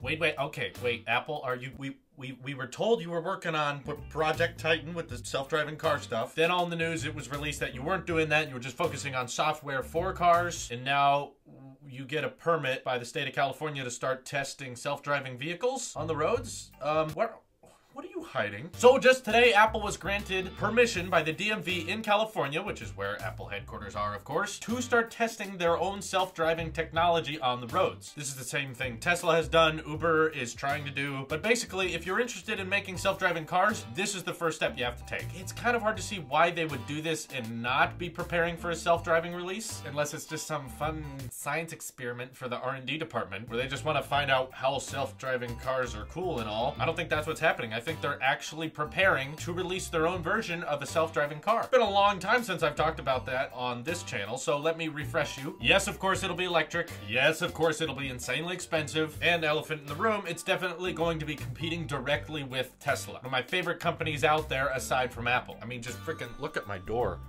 Wait, okay, wait, Apple, are you, we were told you were working on Project Titan with the self-driving car stuff. Then on the news, it was released that you weren't doing that, you were just focusing on software for cars, and now you get a permit by the state of California to start testing self-driving vehicles on the roads? What are you hiding? So just today, Apple was granted permission by the DMV in California, which is where Apple headquarters are, of course, to start testing their own self-driving technology on the roads. This is the same thing Tesla has done, Uber is trying to do. But basically, if you're interested in making self-driving cars, this is the first step you have to take. It's kind of hard to see why they would do this and not be preparing for a self-driving release, unless it's just some fun science experiment for the R&D department, where they just want to find out how self-driving cars are cool and all. I don't think that's what's happening. I think they're actually preparing to release their own version of a self-driving car. It's been a long time since I've talked about that on this channel, so let me refresh you. Yes, of course it'll be electric. Yes, of course it'll be insanely expensive. And elephant in the room, it's definitely going to be competing directly with Tesla. One of my favorite companies out there aside from Apple. I mean, just freaking look at my door.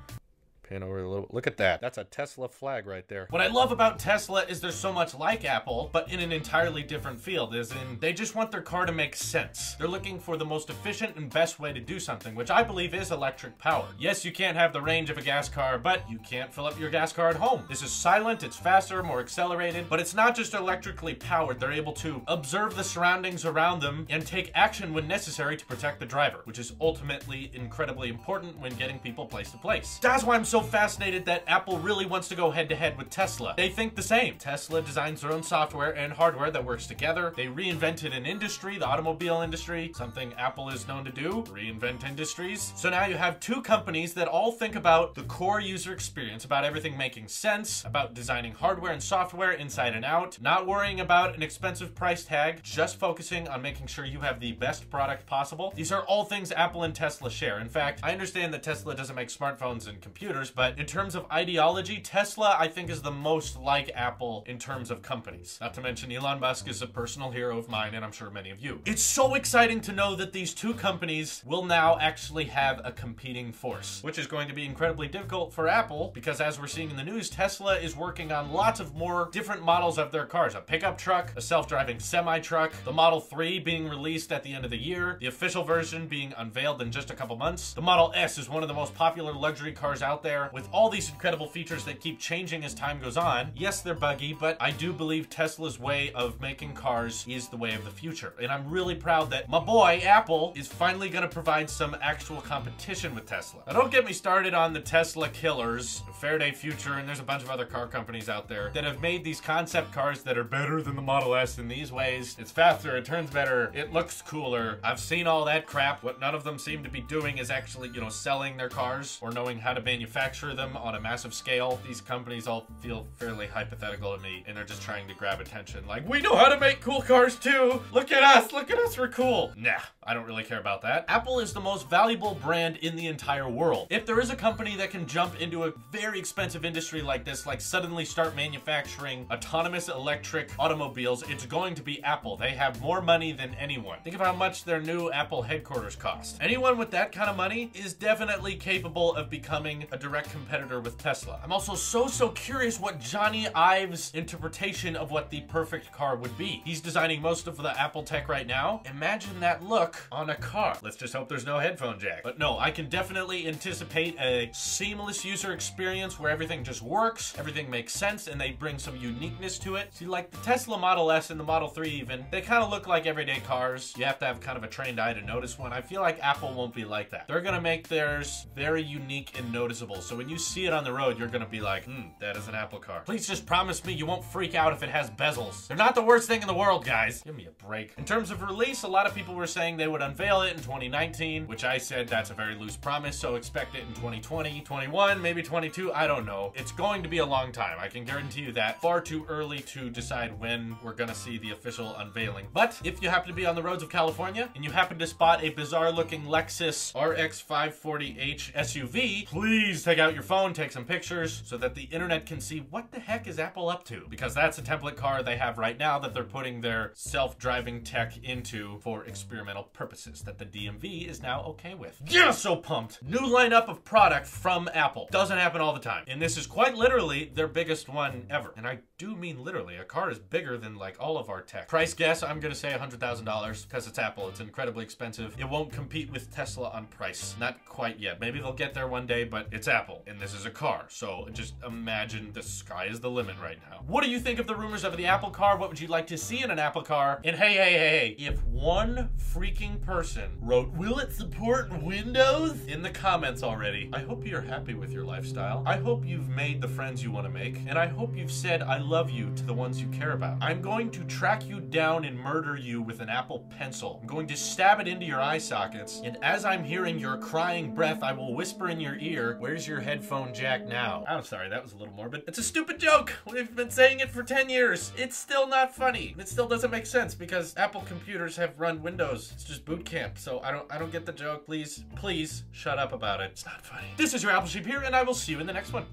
Pan over a little. Look at that. That's a Tesla flag right there. What I love about Tesla is they're so much like Apple, but in an entirely different field, as in they just want their car to make sense. They're looking for the most efficient and best way to do something, which I believe is electric power. Yes, you can't have the range of a gas car, but you can't fill up your gas car at home. This is silent, it's faster, more accelerated, but it's not just electrically powered. They're able to observe the surroundings around them and take action when necessary to protect the driver, which is ultimately incredibly important when getting people place to place. That's why I'm so fascinated that Apple really wants to go head-to-head with Tesla. They think the same. Tesla designs their own software and hardware that works together. They reinvented an industry, the automobile industry, something Apple is known to do, reinvent industries. So now you have two companies that all think about the core user experience, about everything making sense, about designing hardware and software inside and out, not worrying about an expensive price tag, just focusing on making sure you have the best product possible. These are all things Apple and Tesla share. In fact, I understand that Tesla doesn't make smartphones and computers, but in terms of ideology, Tesla, I think, is the most like Apple in terms of companies. Not to mention Elon Musk is a personal hero of mine, and I'm sure many of you. It's so exciting to know that these two companies will now actually have a competing force, which is going to be incredibly difficult for Apple, because as we're seeing in the news, Tesla is working on lots of more different models of their cars. A pickup truck, a self-driving semi-truck, the Model 3 being released at the end of the year, the official version being unveiled in just a couple months. The Model S is one of the most popular luxury cars out there, with all these incredible features that keep changing as time goes on. Yes, they're buggy, but I do believe Tesla's way of making cars is the way of the future. And I'm really proud that my boy, Apple, is finally gonna provide some actual competition with Tesla. Now, don't get me started on the Tesla killers, Faraday Future, and there's a bunch of other car companies out there that have made these concept cars that are better than the Model S in these ways. It's faster, it turns better, it looks cooler. I've seen all that crap. What none of them seem to be doing is actually, you know, selling their cars or knowing how to manufacture them on a massive scale. These companies all feel fairly hypothetical to me, and they're just trying to grab attention. Like, we know how to make cool cars too. Look at us, we're cool. Nah, I don't really care about that. Apple is the most valuable brand in the entire world. If there is a company that can jump into a very expensive industry like this, like suddenly start manufacturing autonomous electric automobiles, it's going to be Apple. They have more money than anyone. Think of how much their new Apple headquarters cost. Anyone with that kind of money is definitely capable of becoming a direct competitor with Tesla. I'm also so curious what Johnny Ive's interpretation of what the perfect car would be. He's designing most of the Apple tech right now. Imagine that look on a car. Let's just hope there's no headphone jack. But no, I can definitely anticipate a seamless user experience where everything just works, everything makes sense, and they bring some uniqueness to it. See, like the Tesla Model S and the Model 3 even, they kind of look like everyday cars. You have to have kind of a trained eye to notice one. I feel like Apple won't be like that. They're gonna make theirs very unique and noticeable. So when you see it on the road, you're gonna be like, that is an Apple car. Please just promise me you won't freak out if it has bezels. They're not the worst thing in the world, guys. Give me a break. In terms of release, a lot of people were saying they would unveil it in 2019, which I said that's a very loose promise, so expect it in 2020, 21, maybe 22, I don't know. It's going to be a long time. I can guarantee you that. Far too early to decide when we're gonna see the official unveiling. But if you happen to be on the roads of California and you happen to spot a bizarre looking Lexus RX 540h SUV, please take out your phone, take some pictures so that the internet can see what the heck is Apple up to, because that's a template car they have right now that they're putting their self-driving tech into for experimental purposes that the DMV is now okay with. Yeah, so pumped. New lineup of product from Apple. Doesn't happen all the time. And this is quite literally their biggest one ever. And I do mean literally. A car is bigger than like all of our tech. Price guess, I'm gonna say $100,000 because it's Apple. It's incredibly expensive. It won't compete with Tesla on price. Not quite yet. Maybe they'll get there one day, but it's Apple. And this is a car. So just imagine the sky is the limit right now. What do you think of the rumors of the Apple car? What would you like to see in an Apple car? And hey, if one freaking person wrote, "Will it support Windows?" in the comments already, I hope you're happy with your lifestyle. I hope you've made the friends you want to make. And I hope you've said, "I love you" to the ones you care about. I'm going to track you down and murder you with an Apple pencil. I'm going to stab it into your eye sockets. And as I'm hearing your crying breath, I will whisper in your ear, "Where's your headphone jack now?" I'm sorry, that was a little morbid. It's a stupid joke. We've been saying it for 10 years. It's still not funny. It still doesn't make sense because Apple computers have run Windows. It's just boot camp. So I don't get the joke. Please shut up about it. It's not funny. This is your Apple Sheep here, and I will see you in the next one.